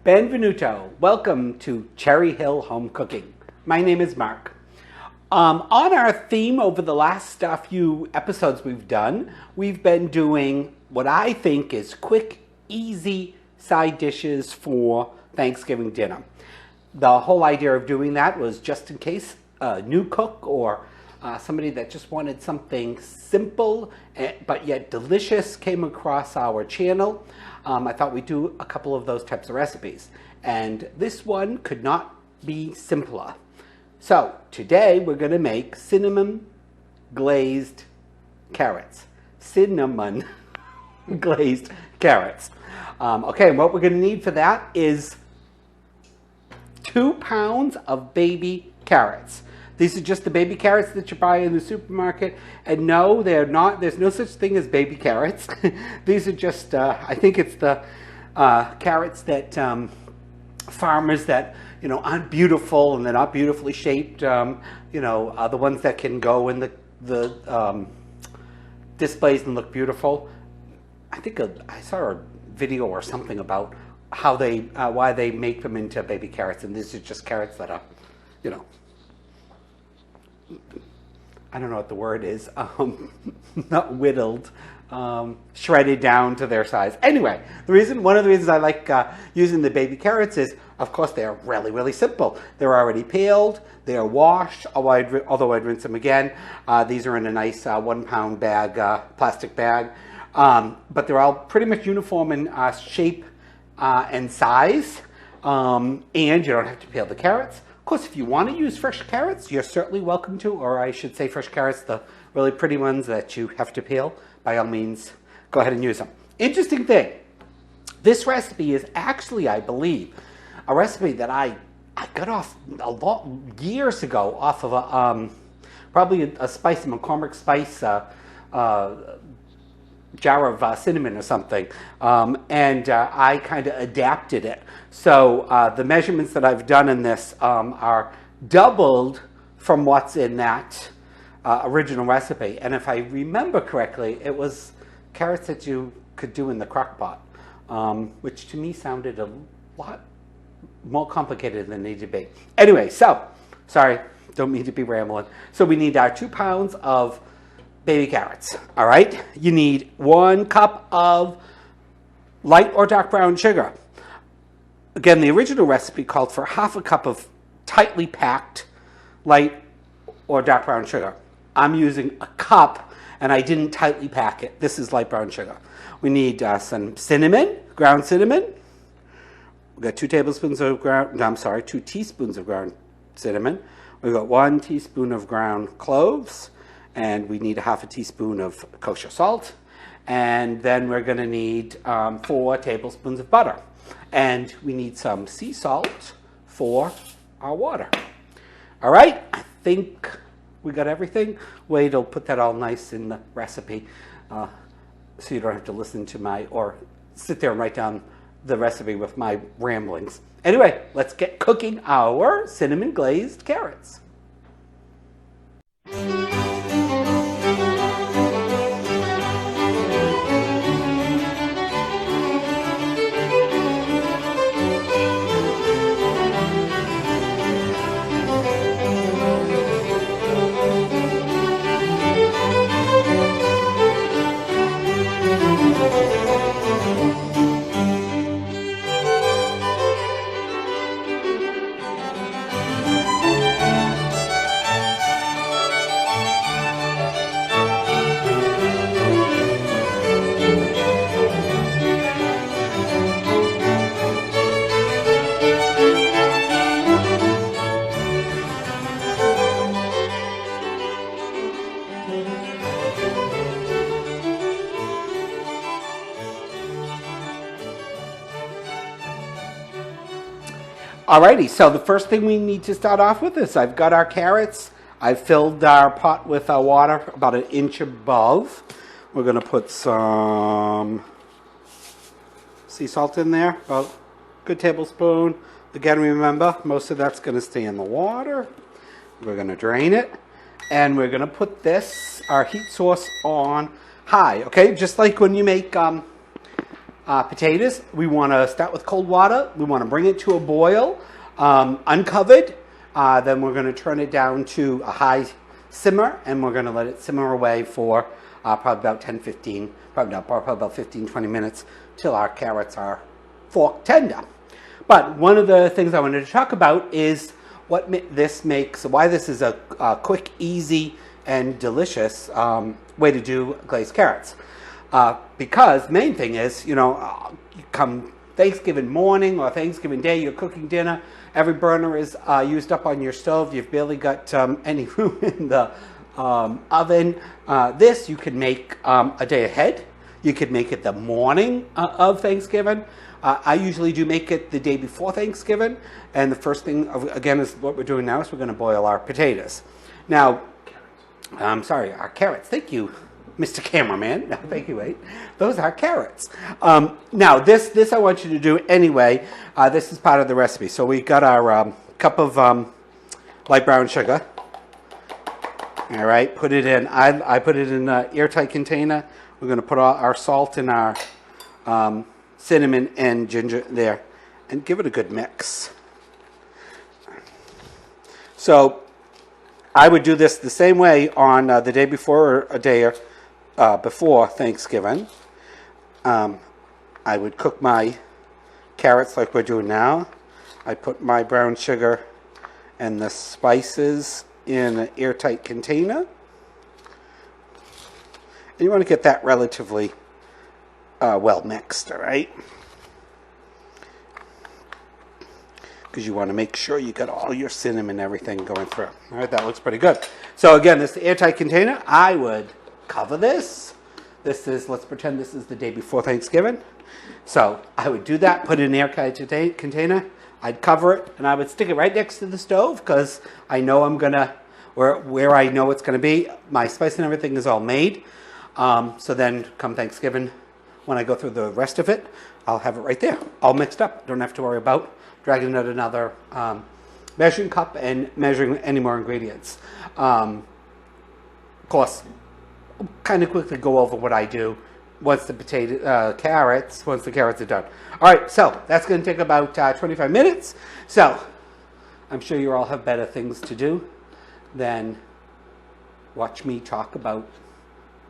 Benvenuto. Welcome to Cherry Hill Home Cooking. My name is Mark. On our theme over the last few episodes we've been doing what I think is quick, easy side dishes for Thanksgiving dinner. The whole idea of doing that was just in case a new cook or somebody that just wanted something simple but yet delicious came across our channel. I thought we'd do a couple of those types of recipes, and this one could not be simpler. So today we're going to make cinnamon glazed carrots. Cinnamon glazed carrots. Okay, and what we're going to need for that is 2 pounds of baby carrots. These are just the baby carrots that you buy in the supermarket. And no, they're not. There's no such thing as baby carrots. These are just, I think it's the carrots that farmers that, aren't beautiful and they're not beautifully shaped, are the ones that can go in the displays and look beautiful. I think I saw a video or something about how they, why they make them into baby carrots. And these are just carrots that are, I don't know what the word is, not whittled, shredded down to their size. Anyway, one of the reasons I like using the baby carrots is, of course, they're really, really simple. They're already peeled, they're washed, although I'd rinse them again. These are in a nice 1 pound bag, plastic bag, but they're all pretty much uniform in shape and size, and you don't have to peel the carrots. Of course, if you want to use fresh carrots, you're certainly welcome to, or I should say fresh carrots, the really pretty ones that you have to peel, by all means, go ahead and use them. Interesting thing, this recipe is actually, I believe, a recipe that I got off years ago off of probably a spice, a McCormick spice jar of cinnamon or something, and I kind of adapted it. So the measurements that I've done in this are doubled from what's in that original recipe. And if I remember correctly, it was carrots that you could do in the crock pot, which to me sounded a lot more complicated than it needed to be. Anyway, so, sorry, don't mean to be rambling. So we need our 2 pounds of baby carrots, all right? You need 1 cup of light or dark brown sugar. Again, the original recipe called for ½ a cup of tightly packed light or dark brown sugar. I'm using a cup, and I didn't tightly pack it. This is light brown sugar. We need some cinnamon, ground cinnamon. We've got 2 teaspoons of ground cinnamon. We've got 1 teaspoon of ground cloves, and we need ½ a teaspoon of kosher salt. And then we're going to need 4 tablespoons of butter. And we need some sea salt for our water. All right, I think we got everything. Wade will put that all nice in the recipe so you don't have to listen to or sit there and write down the recipe with my ramblings. Anyway, let's get cooking our cinnamon glazed carrots. Alrighty, so the first thing we need to start off with is I've got our carrots. I've filled our pot with water about 1 inch above. We're going to put some sea salt in there, about a good tablespoon. Again, remember, most of that's going to stay in the water. We're going to drain it, and we're going to put our heat source on high, okay? Just like when you make potatoes. We want to start with cold water. We want to bring it to a boil, uncovered. Then we're going to turn it down to a high simmer, and we're going to let it simmer away for probably about 15, 20 minutes till our carrots are fork tender. But one of the things I wanted to talk about is what this makes, why this is a quick, easy, and delicious way to do glazed carrots. Because main thing is, you come Thanksgiving morning or Thanksgiving day, you're cooking dinner, every burner is used up on your stove, you've barely got any room in the oven. This you can make a day ahead. You could make it the morning of Thanksgiving. I usually do make it the day before Thanksgiving. And the first thing, again, is what we're doing now is we're going to boil our potatoes. Now, I'm sorry, our carrots. Thank you, Mr. Cameraman. Thank you, wait. Those are carrots. Now, this I want you to do anyway. This is part of the recipe. So we got our cup of light brown sugar. All right, put it in. I put it in an airtight container. We're going to put all our salt and our cinnamon and ginger there and give it a good mix. So I would do this the same way on the day before or a day before Thanksgiving. I would cook my carrots like we're doing now. I put my brown sugar and the spices in an airtight container. And you want to get that relatively well mixed, all right? Because you want to make sure you got all your cinnamon and everything going through. All right, that looks pretty good. So again, this is the airtight container. I would cover this. This is, let's pretend this is the day before Thanksgiving. So I would do that, put it in an airtight container. I'd cover it, and I would stick it right next to the stove because I know I'm gonna, where I know it's gonna be. My spice and everything is all made. So then come Thanksgiving, when I go through the rest of it, I'll have it right there, all mixed up. Don't have to worry about dragging out another measuring cup and measuring any more ingredients. Of course, I'll kind of quickly go over what I do once the carrots are done. All right, so that's going to take about 25 minutes. So I'm sure you all have better things to do than watch me talk about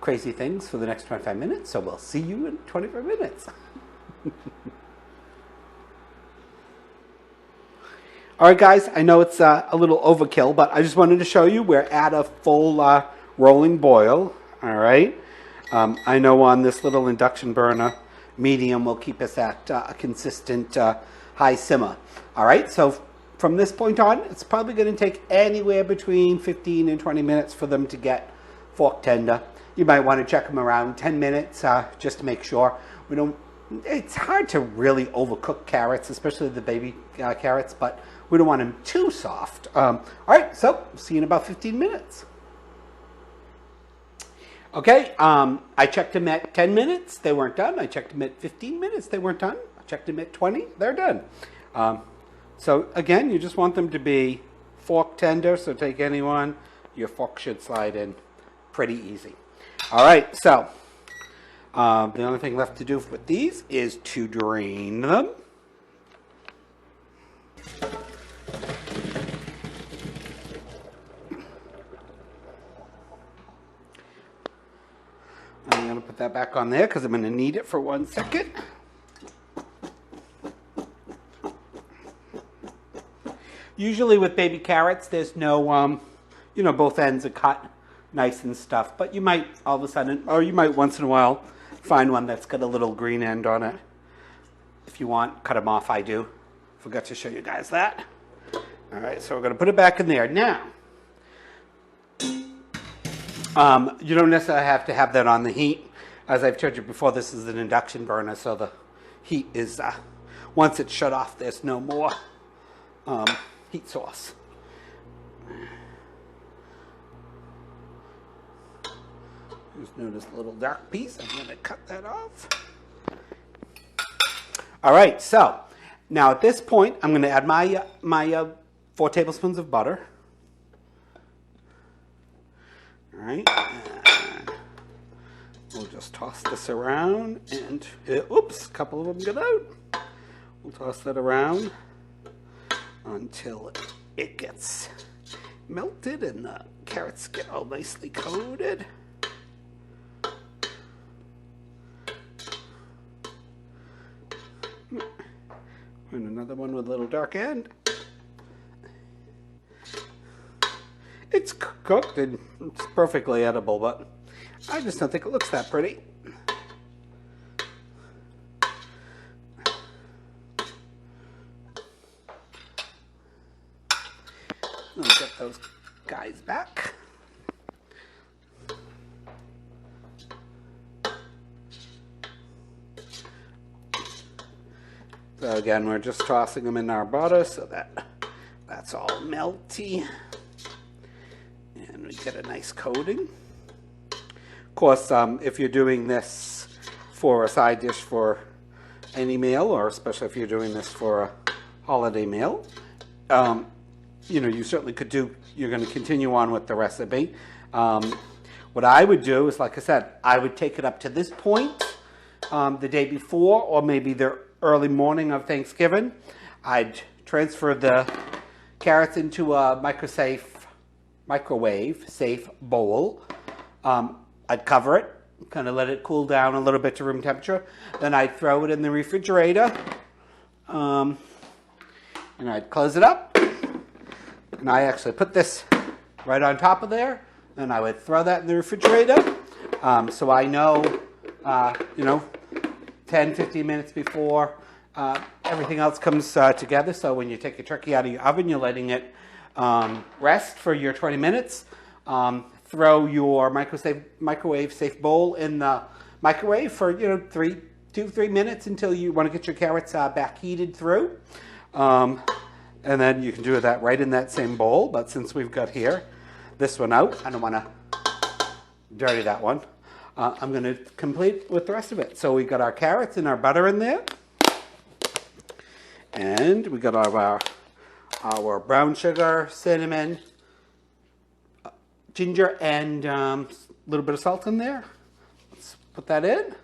crazy things for the next 25 minutes. So we'll see you in 25 minutes. All right, guys, I know it's a little overkill, but I just wanted to show you we're at a full rolling boil. All right. I know on this little induction burner, medium will keep us at a consistent high simmer. All right, so from this point on, it's probably going to take anywhere between 15 and 20 minutes for them to get fork tender. You might want to check them around 10 minutes just to make sure. It's hard to really overcook carrots, especially the baby carrots, but we don't want them too soft. All right, so see you in about 15 minutes. Okay, I checked them at 10 minutes, they weren't done. I checked them at 15 minutes, they weren't done. I checked them at 20, they're done. So again, you just want them to be fork tender, so take any one. Your fork should slide in pretty easy. All right, so the only thing left to do with these is to drain them. I'm going to put that back on there because I'm going to need it for 1 second. Usually with baby carrots, there's no, both ends are cut nice and stuff. But you might all of a sudden, or you might once in a while, find one that's got a little green end on it. If you want, cut them off. I do. Forgot to show you guys that. All right, so we're going to put it back in there. Now, you don't necessarily have to have that on the heat. As I've told you before, this is an induction burner, so the heat is, once it's shut off, there's no more heat source. Just notice a little dark piece. I'm going to cut that off. All right, so now at this point, I'm going to add my 4 tablespoons of butter. All right. We'll just toss this around and, oops, a couple of them got out. We'll toss that around until it gets melted and the carrots get all nicely coated. And another one with a little dark end. It's cooked and it's perfectly edible, but I just don't think it looks that pretty. Let's get those guys back. So again, we're just tossing them in our butter so that that's all melty. And we get a nice coating. Of course, if you're doing this for a side dish for any meal, or especially if you're doing this for a holiday meal, you know, you certainly could do, you're going to continue on with the recipe. What I would do is, like I said, I would take it up to this point the day before, or maybe the early morning of Thanksgiving. I'd transfer the carrots into a microwave safe bowl. I'd cover it, kind of let it cool down a little bit to room temperature. Then I'd throw it in the refrigerator, and I'd close it up. And I actually put this right on top of there, and I would throw that in the refrigerator. So I know, you know, 10, 15 minutes before everything else comes together. So when you take your turkey out of your oven, you're letting it rest for your 20 minutes. Throw your microwave safe bowl in the microwave for, you know, 2-3 minutes until you want to get your carrots back heated through. And then you can do that right in that same bowl. But since we've got this one out, I don't want to dirty that one. I'm going to complete with the rest of it. So we got our carrots and our butter in there. And we got our brown sugar, cinnamon, ginger, and a little bit of salt in there. Let's put that in.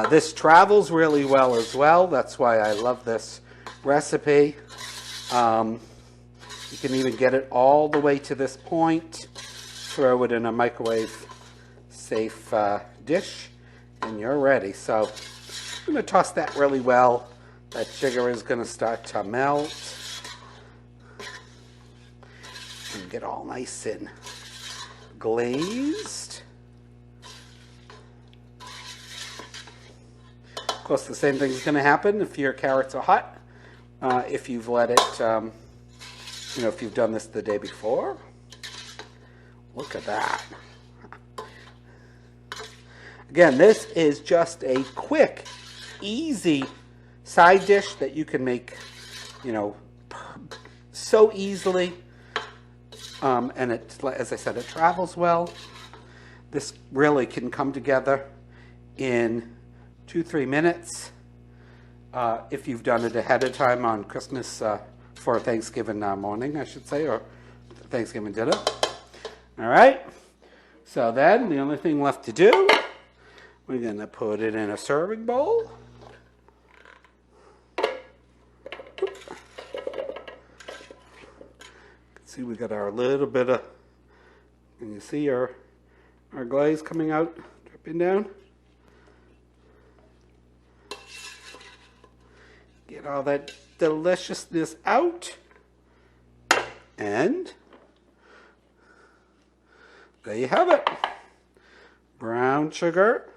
This travels really well as well. That's why I love this recipe. You can even get it all the way to this point. Throw it in a microwave safe dish and you're ready. So I'm going to toss that really well. That sugar is going to start to melt and get all nice and glazed. Of course, the same thing is going to happen if your carrots are hot. If you've let it, you know, if you've done this the day before. Look at that. Again, this is just a quick, easy side dish that you can make, you know, so easily. And it, as I said, it travels well. This really can come together in 2-3 minutes if you've done it ahead of time on Christmas for Thanksgiving morning, I should say, or Thanksgiving dinner. All right. So then the only thing left to do, we're going to put it in a serving bowl. See, we got our little bit of, and you see our glaze coming out, dripping down. Get all that deliciousness out. And there you have it. Brown sugar,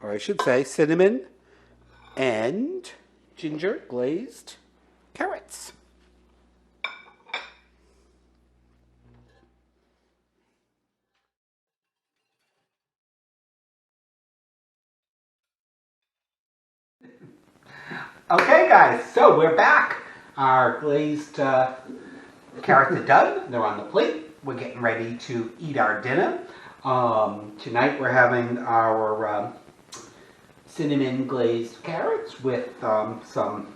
or I should say cinnamon and ginger glazed carrots. Okay guys, so we're back. Our glazed carrots are done. They're on the plate. We're getting ready to eat our dinner. Tonight we're having our cinnamon glazed carrots with some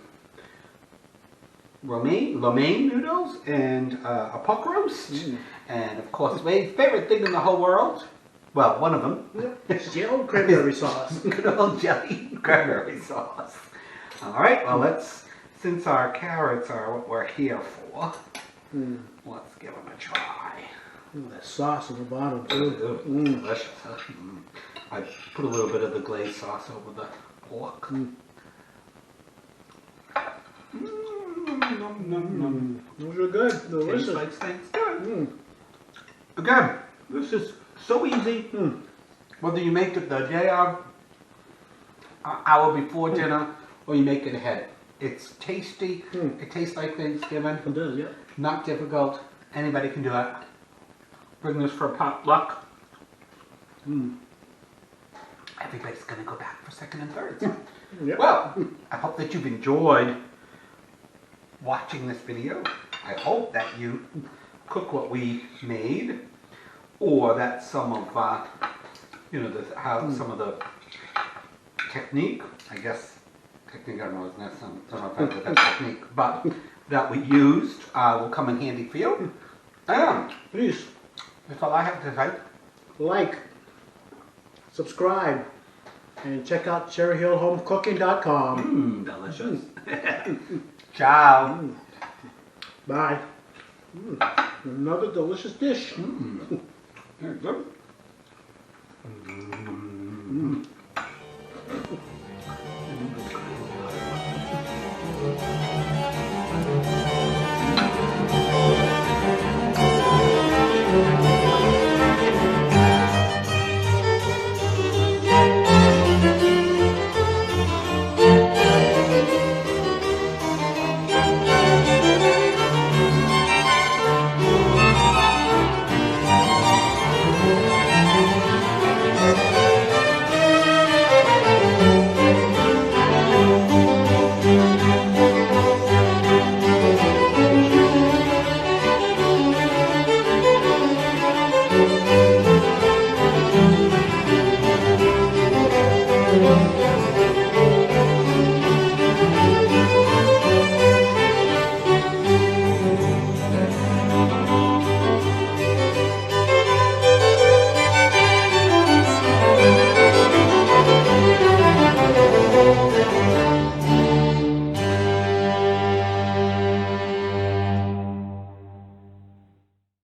romaine noodles and a pork roast. And of course, Wade's favorite thing in the whole world, well, one of them, Still cranberry sauce. good old jelly cranberry sauce. All right, well, since our carrots are what we're here for, let's give them a try. That sauce on the bottom too. Delicious, huh? I put a little bit of the glazed sauce over the pork. Those are good. Delicious. Tastes like Thanksgiving. Again, this is so easy. Whether you make it the day of, an hour before dinner, or you make it ahead. It's tasty. It tastes like Thanksgiving. It does, yeah. Not difficult. Anybody can do it. Bring this for a potluck. Everybody's going to go back for second and thirds. Yep. Well, I hope that you've enjoyed watching this video. I hope that you cook what we made, or that some of some of the technique, I guess technique, I don't know, I don't know if that's technique, but that we used will come in handy for you. And Please that's all I have to say. like, subscribe, and check out cherryhillhomecooking.com. Delicious. Ciao. Bye. Another delicious dish. Very good.